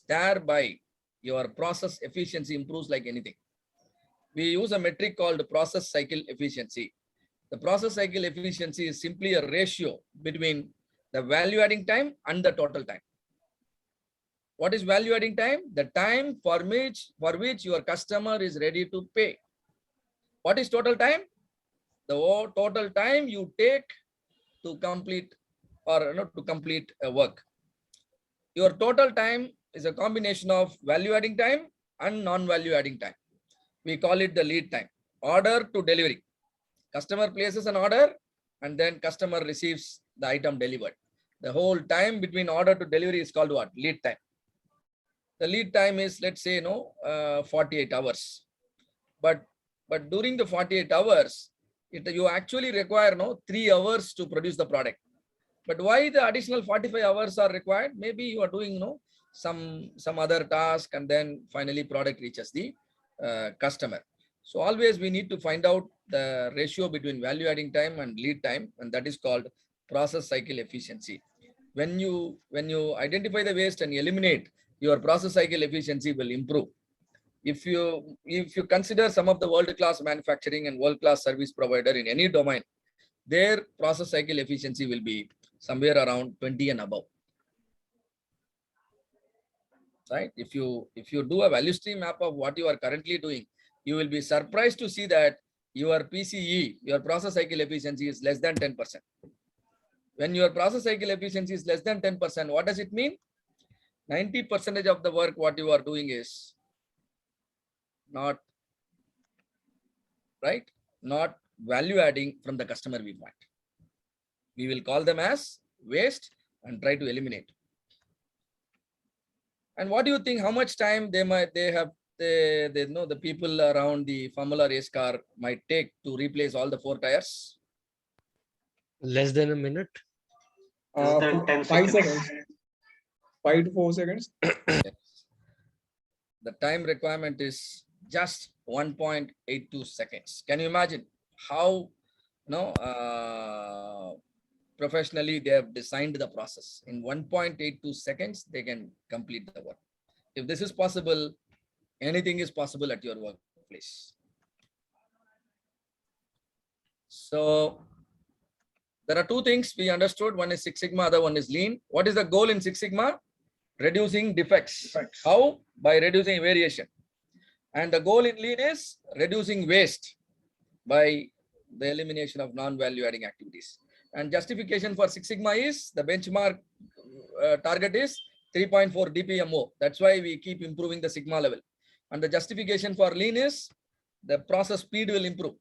Thereby, your process efficiency improves like anything. We use a metric called process cycle efficiency. The process cycle efficiency is simply a ratio between the value adding time and the total time. What is value adding time? The time for which your customer is ready to pay. What is total time? The total time you take to complete or not to complete a work. Your total time is a combination of value adding time and non-value adding time. We call it the lead time. Order to delivery. Customer places an order and then customer receives the item delivered. The whole time between order to delivery is called what? Lead time. The lead time is, let's say, 48 hours. But during the 48 hours, you actually require 3 hours to produce the product. But why the additional 45 hours are required? Maybe you are doing some other task and then finally product reaches the customer. So always we need to find out the ratio between value adding time and lead time, and that is called process cycle efficiency. When you identify the waste and eliminate, your process cycle efficiency will improve. If you consider some of the world-class manufacturing and world-class service provider in any domain, their process cycle efficiency will be somewhere around 20 and above. Right? If you do a value stream map of what you are currently doing, you will be surprised to see that your PCE, your process cycle efficiency, is less than 10%. When your process cycle efficiency is less than 10%, what does it mean? 90% of the work what you are doing is not right, not value adding from the customer viewpoint. We will call them as waste and try to eliminate. And what do you think? How much time they know the people around the Formula race car might take to replace all the 4 tires? Less than a minute. Less than 10 5 seconds. seconds. 5 to 4 seconds. Yes. The time requirement is just 1.82 seconds. Can you imagine how professionally they have designed the process? In 1.82 seconds, they can complete the work. If this is possible, anything is possible at your workplace. So there are 2 things we understood. One is Six Sigma, other one is Lean. What is the goal in Six Sigma? Reducing defects. How? By reducing variation. And the goal in Lean is reducing waste by the elimination of non-value adding activities. And justification for Six Sigma is the benchmark target is 3.4 DPMO. That's why we keep improving the Sigma level. And the justification for Lean is the process speed will improve.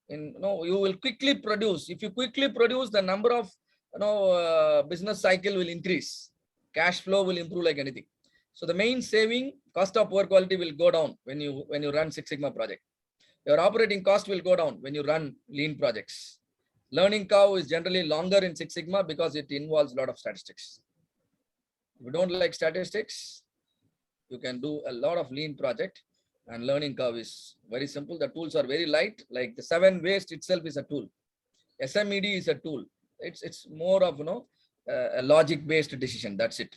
You will quickly produce. If you quickly produce, the number of business cycle will increase. Cash flow will improve like anything. So the main saving, cost of poor quality, will go down when you run Six Sigma project. Your operating cost will go down when you run Lean projects. Learning curve is generally longer in Six Sigma because it involves a lot of statistics. If you don't like statistics, you can do a lot of Lean project, and learning curve is very simple. The tools are very light, like the 7 waste itself is a tool. SMED is a tool. It's more of a logic-based decision. That's it.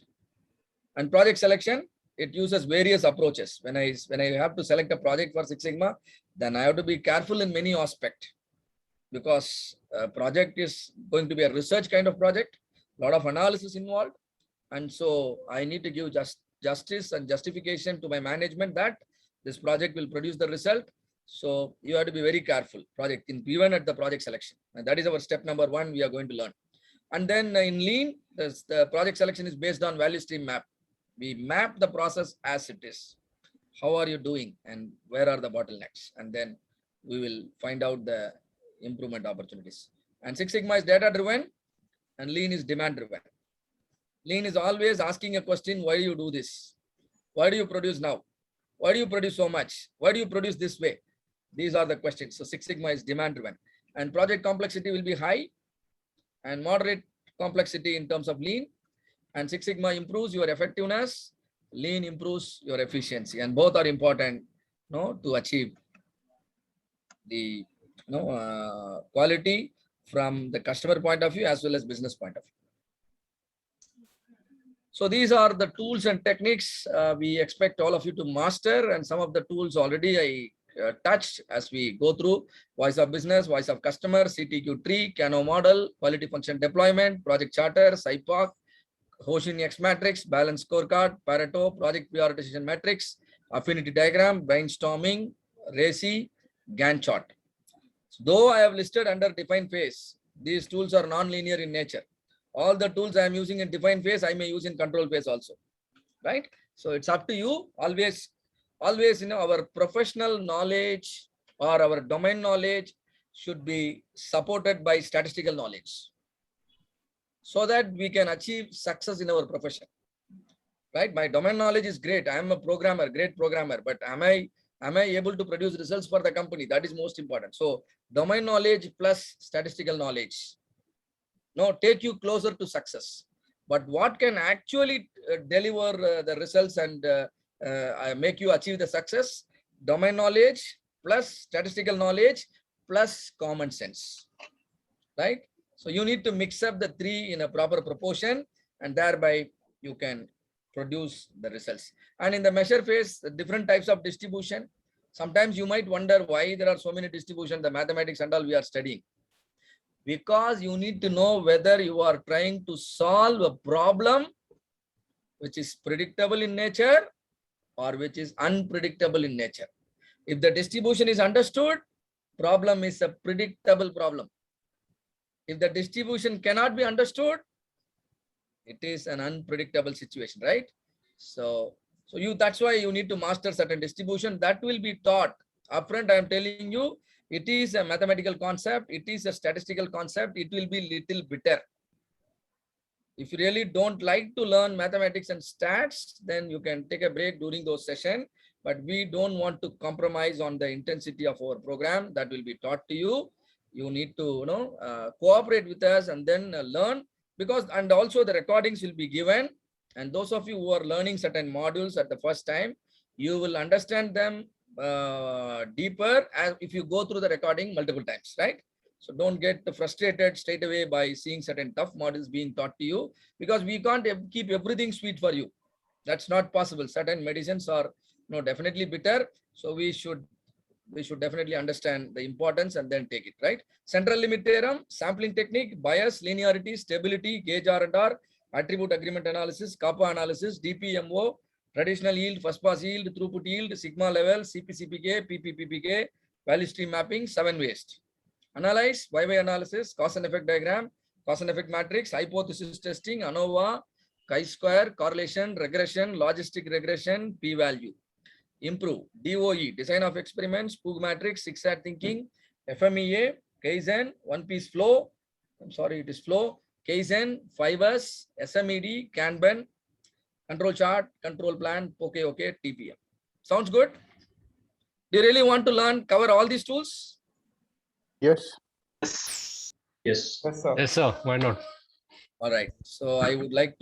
And project selection, it uses various approaches. When I have to select a project for Six Sigma, then I have to be careful in many aspects, because a project is going to be a research kind of project, a lot of analysis involved. And so I need to give justice and justification to my management that this project will produce the result. So you have to be very careful even at the project selection. And that is our step number 1 we are going to learn. And then in Lean, the project selection is based on value stream map. We map the process as it is. How are you doing and where are the bottlenecks? And then we will find out the improvement opportunities. And Six Sigma is data driven and Lean is demand driven. Lean is always asking a question: why do you do this? Why do you produce now? Why do you produce so much? Why do you produce this way? These are the questions. So Six Sigma is demand driven, and project complexity will be high and moderate complexity in terms of Lean. And Six Sigma improves your effectiveness, Lean improves your efficiency, and both are important to achieve the quality from the customer point of view as well as business point of view. So these are the tools and techniques we expect all of you to master, and some of the tools already I touched as we go through: voice of business, voice of customer, CTQ tree, Kano model, quality function deployment, project charter, SIPOC, Hoshin X matrix, balance scorecard, Pareto, project prioritization matrix, affinity diagram, brainstorming, RACI, Gantt chart. Though I have listed under define phase, these tools are non-linear in nature. All the tools I am using in define phase, I may use in control phase also, right? So it's up to you. Always, our professional knowledge or our domain knowledge should be supported by statistical knowledge, so that we can achieve success in our profession, right? My domain knowledge is great. I am a programmer, great programmer, but am I able to produce results for the company? That is most important. So domain knowledge plus statistical knowledge take you closer to success. But what can actually deliver the results and make you achieve the success? Domain knowledge plus statistical knowledge plus common sense, right? So you need to mix up the three in a proper proportion, and thereby you can produce the results. And in the measure phase, the different types of distribution. Sometimes you might wonder why there are so many distributions, the mathematics and all we are studying. Because you need to know whether you are trying to solve a problem which is predictable in nature or which is unpredictable in nature. If the distribution is understood, problem is a predictable problem. If the distribution cannot be understood, it is an unpredictable situation, right? So that's why you need to master certain distribution. That will be taught upfront. I am telling you, it is a mathematical concept. It is a statistical concept. It will be little bitter. If you really don't like to learn mathematics and stats, then you can take a break during those sessions. But we don't want to compromise on the intensity of our program that will be taught to you. You need to cooperate with us and then learn, and also the recordings will be given. And those of you who are learning certain modules at the first time, you will understand them deeper as if you go through the recording multiple times, right? So don't get frustrated straight away by seeing certain tough models being taught to you, because we can't keep everything sweet for you. That's not possible. Certain medicines are definitely bitter. So we should definitely understand the importance and then take it, right? Central limit theorem, sampling technique, bias, linearity, stability, gauge R&R, attribute agreement analysis, kappa analysis, DPMO, traditional yield, first pass yield, throughput yield, sigma level, CPCPK, PPPPK, value stream mapping, 7 waste. Analyze, YY analysis, cause and effect diagram, cause and effect matrix, hypothesis testing, ANOVA, chi-square, correlation, regression, logistic regression, p-value. Improve, DOE, design of experiments, Pug matrix, 6-sat thinking, FMEA, Kaizen, one-piece flow, it is flow, Kaizen, 5S, SMED, Kanban, control chart, control plan, okay, TPM. Sounds good? Do you really want to cover all these tools? Yes. Yes. Yes, sir. Yes, sir. Why not? All right. So I would like to